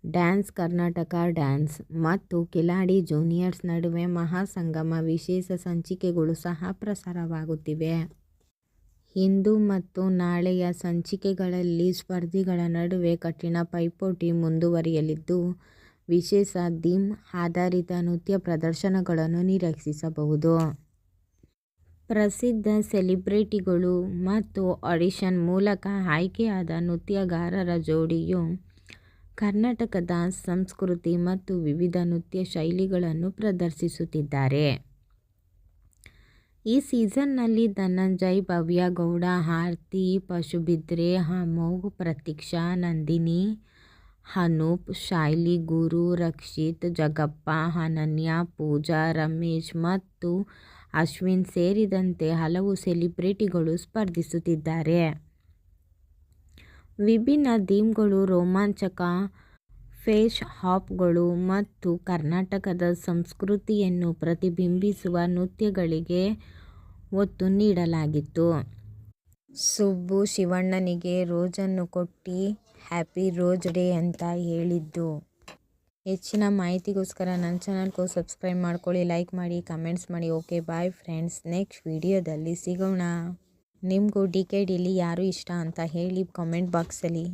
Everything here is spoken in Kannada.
ಡ್ಯಾನ್ಸ್ ಕರ್ನಾಟಕ ಡ್ಯಾನ್ಸ್ ಮತ್ತು ಕಿಲಾಡಿ ಜೂನಿಯರ್ಸ್ ನಡುವೆ ಮಹಾಸಂಗಮ ವಿಶೇಷ ಸಂಚಿಕೆಗಳು ಸಹ ಪ್ರಸಾರವಾಗುತ್ತಿವೆ. ಇಂದು ಮತ್ತು ನಾಳೆಯ ಸಂಚಿಕೆಗಳಲ್ಲಿ ಸ್ಪರ್ಧಿಗಳ ನಡುವೆ ಕಠಿಣ ಪೈಪೋಟಿ ಮುಂದುವರಿಯಲಿದ್ದು, ವಿಶೇಷ ಥೀಮ್ ಆಧಾರಿತ ನೃತ್ಯ ಪ್ರದರ್ಶನಗಳನ್ನು ನಿರೀಕ್ಷಿಸಬಹುದು. ಪ್ರಸಿದ್ಧ ಸೆಲೆಬ್ರಿಟಿಗಳು ಮತ್ತು ಆಡಿಷನ್ ಮೂಲಕ ಆಯ್ಕೆಯಾದ ನೃತ್ಯಗಾರರ ಜೋಡಿಯು ಕರ್ನಾಟಕದ ಸಂಸ್ಕೃತಿ ಮತ್ತು ವಿವಿಧ ನೃತ್ಯ ಶೈಲಿಗಳನ್ನು ಪ್ರದರ್ಶಿಸುತ್ತಿದ್ದಾರೆ. ಈ ಸೀಸನ್ನಲ್ಲಿ ಧನಂಜಯ್, ಭವ್ಯ ಗೌಡ, ಆರ್ತಿ, ಪಶುಬಿದ್ರೆ, ಅಮೋಘ್, ಪ್ರತೀಕ್ಷಾ, ನಂದಿನಿ, ಅನೂಪ್, ಶೈಲಿ, ಗುರು, ರಕ್ಷಿತ್, ಜಗ್ಗಪ್ಪ, ಅನನ್ಯ, ಪೂಜಾ, ರಮೇಶ್ ಮತ್ತು ಅಶ್ವಿನ್ ಸೇರಿದಂತೆ ಹಲವು ಸೆಲೆಬ್ರಿಟಿಗಳು ಸ್ಪರ್ಧಿಸುತ್ತಿದ್ದಾರೆ. ವಿಭಿನ್ನ ಥೀಮ್ಗಳು, ರೋಮಾಂಚಕ ಫೇಸ್-ಆಫ್ಗಳು ಮತ್ತು ಕರ್ನಾಟಕದ ಸಂಸ್ಕೃತಿಯನ್ನು ಪ್ರತಿಬಿಂಬಿಸುವ ನೃತ್ಯಗಳಿಗೆ ಒತ್ತು ನೀಡಲಾಗಿತ್ತು. ಸುಬ್ಬು ಶಿವಣ್ಣನಿಗೆ ರೋಜನ್ನು ಕೊಟ್ಟು ಹ್ಯಾಪಿ ರೋಸ್ ಡೇ ಅಂತ ಹೇಳಿದ್ದು. ಹೆಚ್ಚಿನ ಮಾಹಿತಿಗೋಸ್ಕರ ನನ್ನ ಚಾನಲ್ಗೂ ಸಬ್ಸ್ಕ್ರೈಬ್ ಮಾಡ್ಕೊಳ್ಳಿ, ಲೈಕ್ ಮಾಡಿ, ಕಮೆಂಟ್ಸ್ ಮಾಡಿ. ಓಕೆ ಬಾಯ್ ಫ್ರೆಂಡ್ಸ್, ನೆಕ್ಸ್ಟ್ ವಿಡಿಯೋದಲ್ಲಿ ಸಿಗೋಣ. ನಿಮಗೂ ಡಿಕೆಡಿಲಿ ಯಾರು ಇಷ್ಟ ಅಂತ ಹೇಳಿ ಕಾಮೆಂಟ್ ಬಾಕ್ಸಲ್ಲಿ.